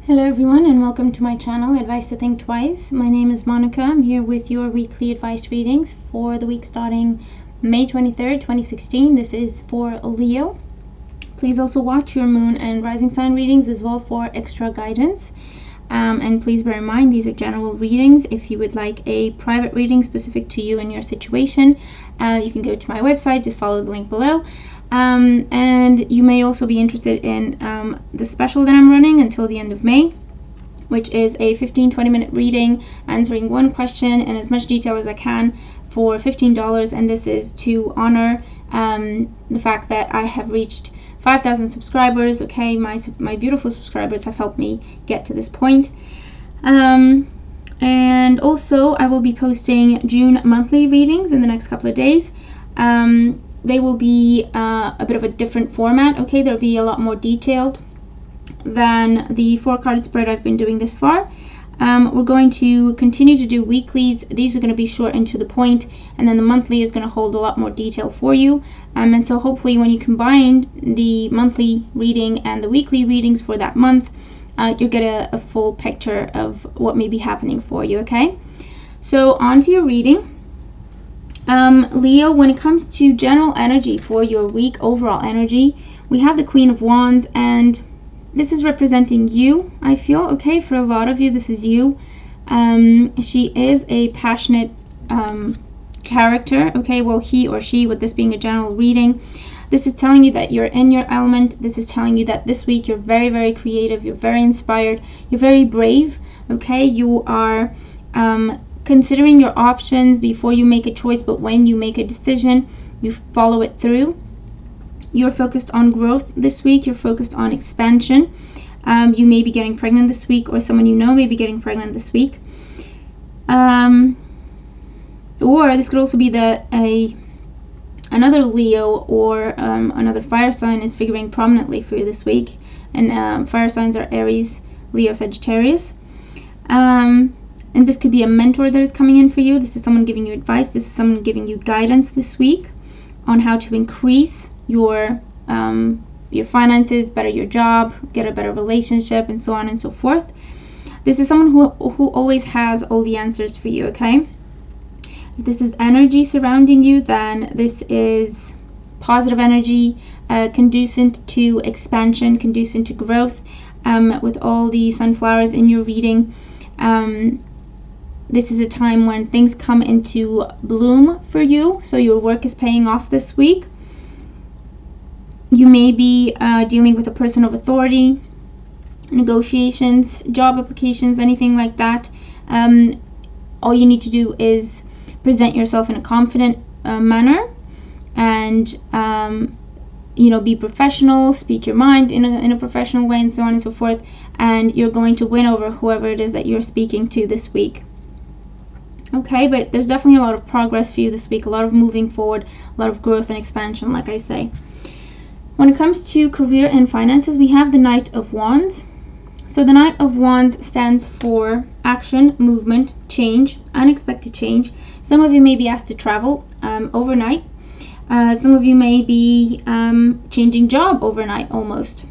Hello everyone and welcome to my channel, Advice to Think Twice. My name is Monica. I'm here with your weekly advice readings for the week starting May 23rd, 2016. This is for Leo. Please also watch your moon and rising sign readings as well for extra guidance. And please bear in mind these are general readings. If you would like a private reading specific to you and your situation, you can go to my website, just follow the link below. And you may also be interested in the special that I'm running until the end of May, which is a 15-20 minute reading answering one question in as much detail as I can for $15, and this is to honor the fact that I have reached 5,000 subscribers. Okay, my beautiful subscribers have helped me get to this point. And also I will be posting June monthly readings in the next couple of days. They will be a bit of a different format. Okay, they'll be a lot more detailed than the 4-card spread I've been doing this far. We're going to continue to do weeklies. These are going to be short and to the point, and then the monthly is going to hold a lot more detail for you. And so hopefully when you combine the monthly reading and the weekly readings for that month, you'll get a full picture of what may be happening for you. Okay, so on to your reading. Leo, when it comes to general energy for your week, overall energy, we have the Queen of Wands, and this is representing you, I feel. Okay, for a lot of you this is you. She is a passionate character. Okay, well, he or she, with this being a general reading, this is telling you that you're in your element. This is telling you that this week you're very, very creative, you're very inspired, you're very brave. Okay, you are considering your options before you make a choice, but when you make a decision, you follow it through. You're focused on growth this week. You're focused on expansion. You may be getting pregnant this week, or someone you know may be getting pregnant this week. Or this could also be that another Leo or another fire sign is figuring prominently for you this week. And fire signs are Aries, Leo, Sagittarius. And this could be a mentor that is coming in for you. This is someone giving you advice. This is someone giving you guidance this week on how to increase your finances, better your job, get a better relationship, and so on and so forth. This is someone who always has all the answers for you. Okay, if this is energy surrounding you, then this is positive energy, conducive to expansion, conducive to growth. With all the sunflowers in your reading, this is a time when things come into bloom for you, so your work is paying off this week. You may be dealing with a person of authority, negotiations, job applications, anything like that. All you need to do is present yourself in a confident manner, and be professional, speak your mind in a professional way, and so on and so forth, and you're going to win over whoever it is that you're speaking to this week. Okay, but there's definitely a lot of progress for you this week, a lot of moving forward, a lot of growth and expansion, like I say. When it comes to career and finances, we have the Knight of Wands. So the Knight of Wands stands for action, movement, change, unexpected change. Some of you may be asked to travel overnight. Some of you may be changing job overnight almost.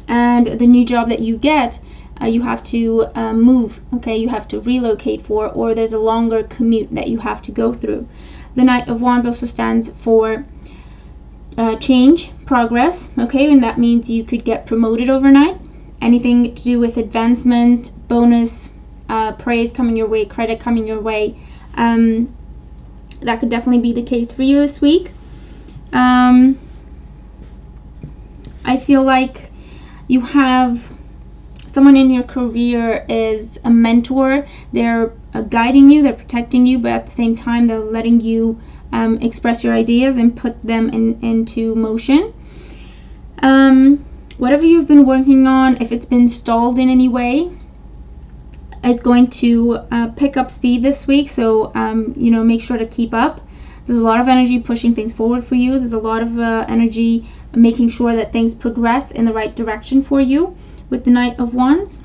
And the new job that you get, you have to move. Okay, you have to relocate for, or there's a longer commute that you have to go through. The Knight of Wands also stands for change, progress. Okay, and that means you could get promoted overnight. Anything to do with advancement, bonus, praise coming your way, credit coming your way. That could definitely be the case for you this week. I feel like you have someone in your career is a mentor. They're guiding you, they're protecting you, but at the same time they're letting you express your ideas and put them into motion. Whatever you've been working on, if it's been stalled in any way, it's going to pick up speed this week. So make sure to keep up. There's a lot of energy pushing things forward for you. There's a lot of energy making sure that things progress in the right direction for you with the Knight of Wands.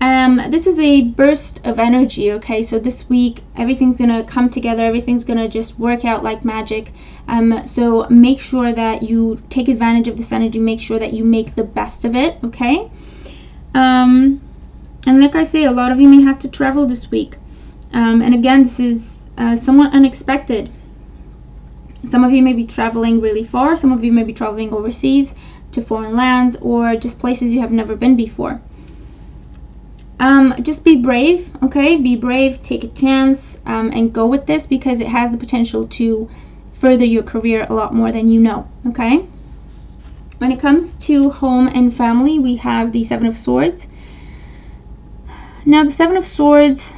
This is a burst of energy, okay? So this week, everything's gonna come together. Everything's gonna just work out like magic. So make sure that you take advantage of this energy. Make sure that you make the best of it, okay? And like I say, a lot of you may have to travel this week. And again, this is somewhat unexpected. Some of you may be traveling really far. Some of you may be traveling overseas to foreign lands or just places you have never been before. Just be brave, okay? Be brave, take a chance, and go with this because it has the potential to further your career a lot more than you know, okay? When it comes to home and family, we have the Seven of Swords. Now, the Seven of Swords,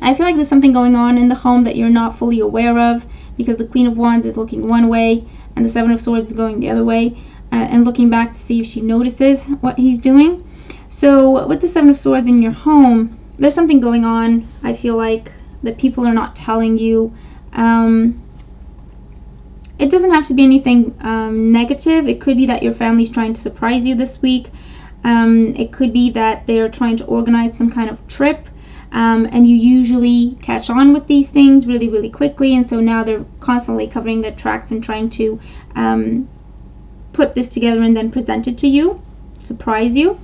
I feel like there's something going on in the home that you're not fully aware of because the Queen of Wands is looking one way and the Seven of Swords is going the other way and looking back to see if she notices what he's doing. So with the Seven of Swords in your home, there's something going on, I feel like, that people are not telling you. It doesn't have to be anything negative. It could be that your family's trying to surprise you this week. It could be that they're trying to organize some kind of trip. And you usually catch on with these things really, really quickly. And so now they're constantly covering their tracks and trying to put this together and then present it to you, surprise you.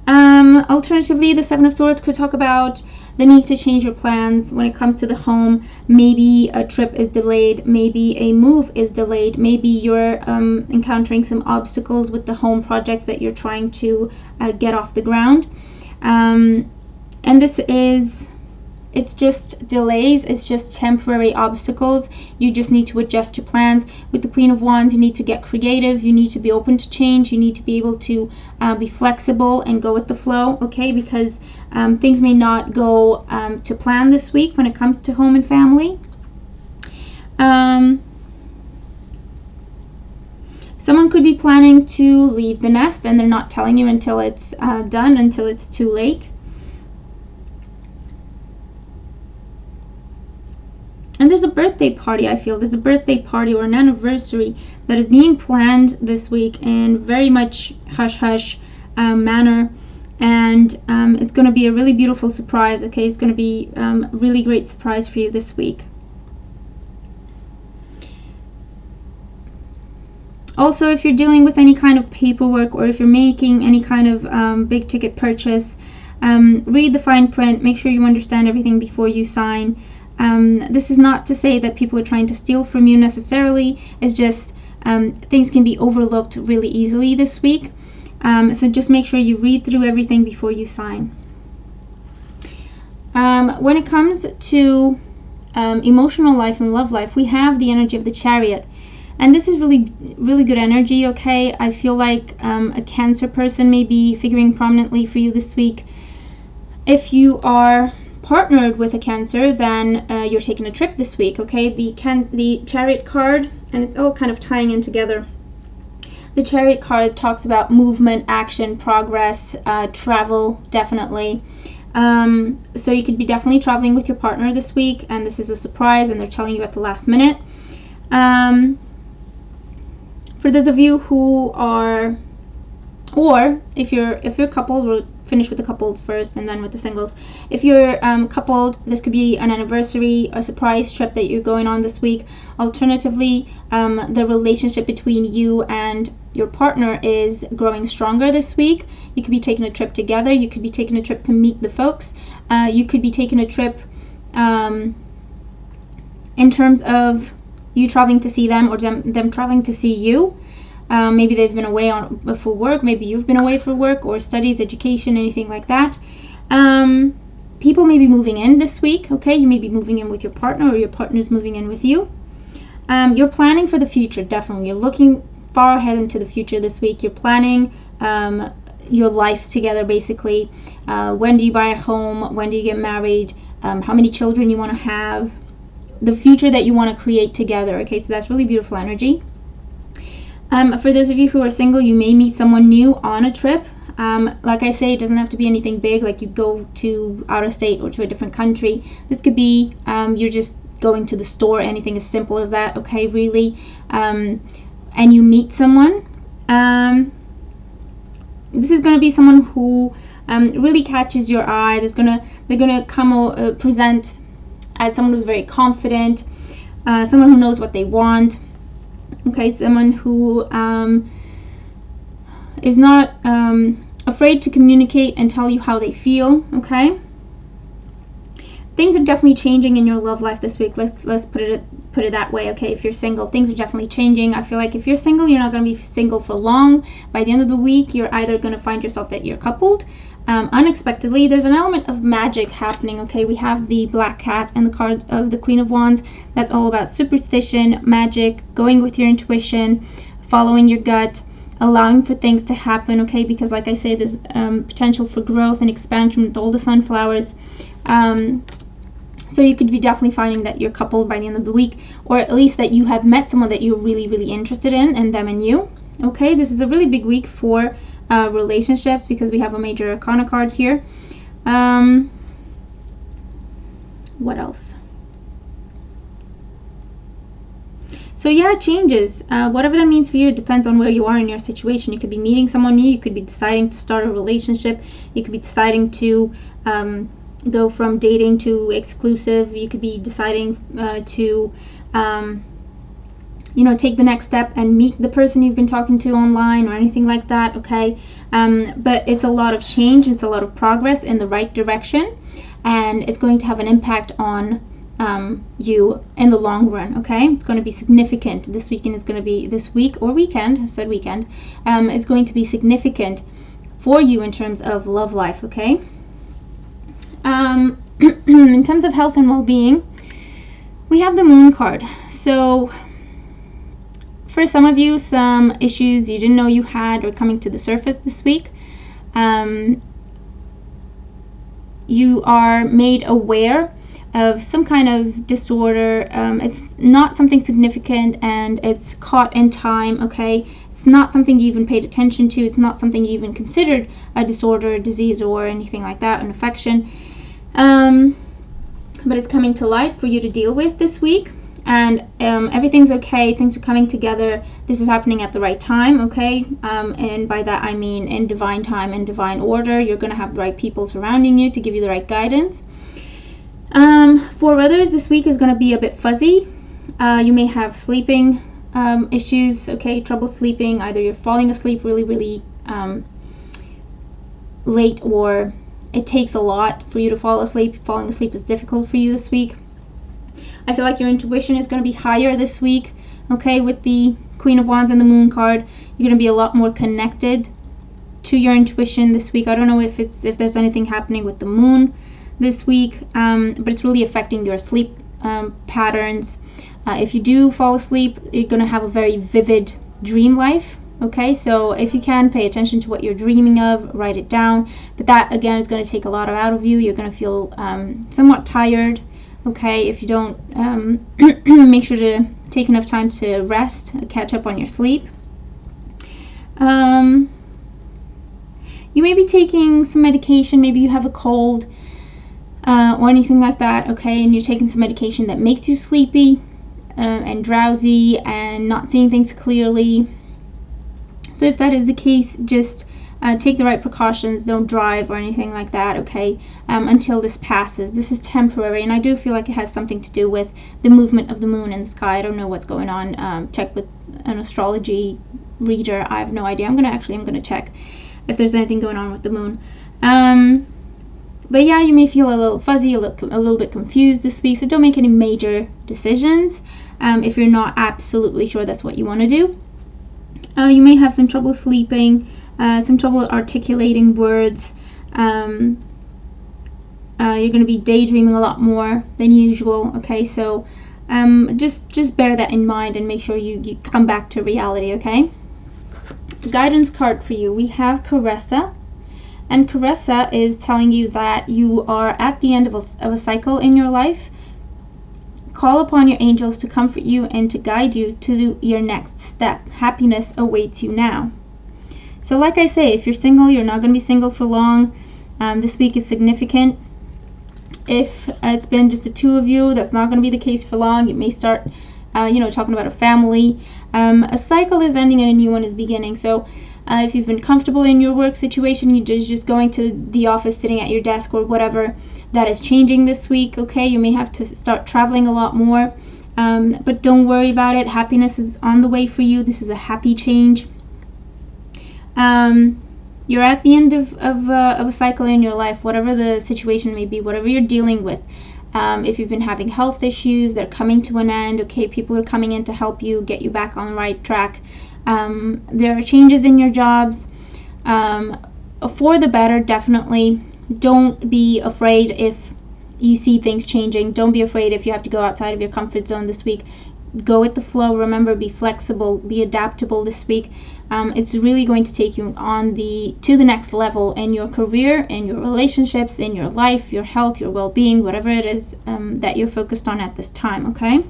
Alternatively, the Seven of Swords could talk about the need to change your plans when it comes to the home. Maybe a trip is delayed, maybe a move is delayed, maybe you're encountering some obstacles with the home projects that you're trying to get off the ground. And this is, it's just delays, it's just temporary obstacles. You just need to adjust your plans. With the Queen of Wands, you need to get creative, you need to be open to change, you need to be able to be flexible and go with the flow, okay? Because things may not go to plan this week when it comes to home and family. Someone could be planning to leave the nest and they're not telling you until it's done, until it's too late. And there's a birthday party, I feel. There's a birthday party or an anniversary that is being planned this week in very much hush-hush manner. And it's going to be a really beautiful surprise, okay? It's going to be a really great surprise for you this week. Also, if you're dealing with any kind of paperwork or if you're making any kind of big ticket purchase, read the fine print. Make sure you understand everything before you sign. This is not to say that people are trying to steal from you necessarily. It's just things can be overlooked really easily this week. So just make sure you read through everything before you sign. When it comes to emotional life and love life, we have the energy of the Chariot. And this is really, really good energy, okay? I feel like a Cancer person may be figuring prominently for you this week. If you are partnered with a Cancer, then you're taking a trip this week, okay? The Chariot card, and it's all kind of tying in together. The Chariot card talks about movement, action, progress, travel, definitely. So you could be definitely traveling with your partner this week, and this is a surprise, and they're telling you at the last minute. For those of you who are, or if you're coupled, we'll finish with the couples first and then with the singles. If you're coupled, this could be an anniversary, a surprise trip that you're going on this week. Alternatively, the relationship between you and your partner is growing stronger this week. You could be taking a trip together. You could be taking a trip to meet the folks. You could be taking a trip in terms of you traveling to see them or them traveling to see you. Maybe they've been away for work, maybe you've been away for work or studies, education, anything like that. People may be moving in this week, okay? You may be moving in with your partner or your partner's moving in with you. You're planning for the future, definitely. You're looking far ahead into the future this week. You're planning your life together, basically. When do you buy a home? When do you get married? How many children you want to have? The future that you want to create together, okay? So that's really beautiful energy. For those of you who are single, you may meet someone new on a trip. Like I say, it doesn't have to be anything big, like you go to out of state or to a different country. This could be you're just going to the store, anything as simple as that, okay, really. And you meet someone. this is going to be someone who really catches your eye. They're gonna come present as someone who's very confident, someone who knows what they want. Okay, someone who is not afraid to communicate and tell you how they feel. Okay, things are definitely changing in your love life this week. Let's put it that way. Okay, if you're single, things are definitely changing. I feel like if you're single, you're not going to be single for long. By the end of the week, you're either going to find yourself that you're coupled unexpectedly. There's an element of magic happening. Okay, we have the Black Cat and the card of the Queen of Wands. That's all about superstition, magic, going with your intuition, following your gut, allowing for things to happen. Okay, because like I say, there's potential for growth and expansion with all the sunflowers. So you could be definitely finding that you're coupled by the end of the week, or at least that you have met someone that you're really, really interested in, and them and you. Okay, this is a really big week for relationships because we have a major arcana card here. What else? So yeah, it changes. Whatever that means for you, it depends on where you are in your situation. You could be meeting someone new. You could be deciding to start a relationship. You could be deciding to go from dating to exclusive. You could be deciding to take the next step and meet the person you've been talking to online or anything like that. Okay, but it's a lot of change. It's a lot of progress in the right direction, and it's going to have an impact on you in the long run. Okay, it's going to be significant. This week or weekend. I said weekend. It's going to be significant for you in terms of love life. Okay. In terms of health and well-being, we have the Moon card. So for some of you, some issues you didn't know you had are coming to the surface this week. You are made aware of some kind of disorder. It's not something significant, and it's caught in time. Okay, it's not something you even paid attention to. It's not something you even considered a disorder, a disease, or anything like that, an affection. But it's coming to light for you to deal with this week, and everything's okay. Things are coming together. This is happening at the right time. Okay, and by that I mean in divine time and divine order. You're going to have the right people surrounding you to give you the right guidance. For others, this week is going to be a bit fuzzy. You may have sleeping issues. Okay, trouble sleeping. Either you're falling asleep really, really late, or it takes a lot for you to fall asleep. Falling asleep is difficult for you this week. I feel like your intuition is going to be higher this week. Okay, with the Queen of Wands and the Moon card, you're going to be a lot more connected to your intuition this week. I don't know if there's anything happening with the Moon this week, but it's really affecting your sleep patterns. If you do fall asleep, you're going to have a very vivid dream life. Okay, so if you can, pay attention to what you're dreaming of, write it down. But that, again, is going to take a lot out of you. You're going to feel somewhat tired. Okay, if you don't make sure to take enough time to rest, catch up on your sleep. You may be taking some medication. Maybe you have a cold or anything like that. Okay, and you're taking some medication that makes you sleepy and drowsy and not seeing things clearly. So if that is the case, just take the right precautions. Don't drive or anything like that, okay, until this passes. This is temporary, and I do feel like it has something to do with the movement of the moon in the sky. I don't know what's going on. Check with an astrology reader. I have no idea. I'm gonna check if there's anything going on with the moon. But yeah, you may feel a little fuzzy, a little bit confused this week, so don't make any major decisions if you're not absolutely sure that's what you want to do. You may have some trouble sleeping, some trouble articulating words. You're going to be daydreaming a lot more than usual. Okay, so just bear that in mind and make sure you come back to reality. Okay. The guidance card for you, we have Caressa, and Caressa is telling you that you are at the end of a cycle in your life. Call upon your angels to comfort you and to guide you to your next step. Happiness awaits you now. So like I say, if you're single, you're not going to be single for long. This week is significant. If it's been just the two of you, that's not going to be the case for long. You may start, talking about a family. A cycle is ending and a new one is beginning. So if you've been comfortable in your work situation, you're just going to the office, sitting at your desk or whatever, that is changing this week. Okay, you may have to start traveling a lot more, but don't worry about it. Happiness is on the way for you. This is a happy change. You're at the end of a cycle in your life, whatever the situation may be, whatever you're dealing with. If you've been having health issues, they're coming to an end. Okay, people are coming in to help you, get you back on the right track. There are changes in your jobs, for the better, definitely. Don't be afraid if you see things changing. Don't be afraid if you have to go outside of your comfort zone this week. Go with the flow. Remember, be flexible, be adaptable this week. It's really going to take you to the next level in your career, in your relationships, in your life, your health, your well-being, whatever it is that you're focused on at this time, okay?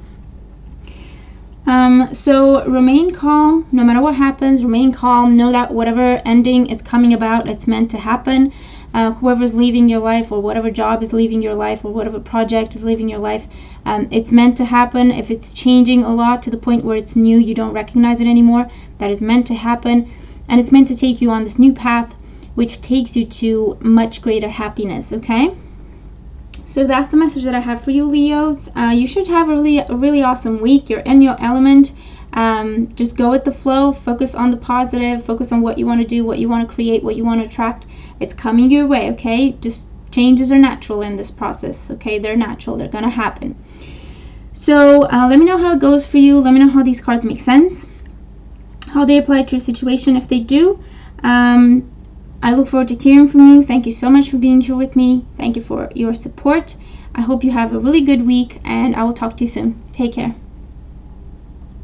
So remain calm, no matter what happens. Remain calm. Know that whatever ending is coming about, it's meant to happen. Whoever's leaving your life, or whatever job is leaving your life, or whatever project is leaving your life, it's meant to happen. If it's changing a lot to the point where it's new, you don't recognize it anymore, that is meant to happen. And it's meant to take you on this new path, which takes you to much greater happiness, okay? So that's the message that I have for you, Leos. You should have a really awesome week. You're in your element. Just go with the flow. Focus on the positive. Focus on what you want to do, what you want to create, what you want to attract. It's coming your way, okay? Just changes are natural in this process, okay? They're natural. They're going to happen. So let me know how it goes for you. Let me know how these cards make sense, how they apply to your situation. If they do, I look forward to hearing from you. Thank you so much for being here with me. Thank you for your support. I hope you have a really good week, and I will talk to you soon. Take care.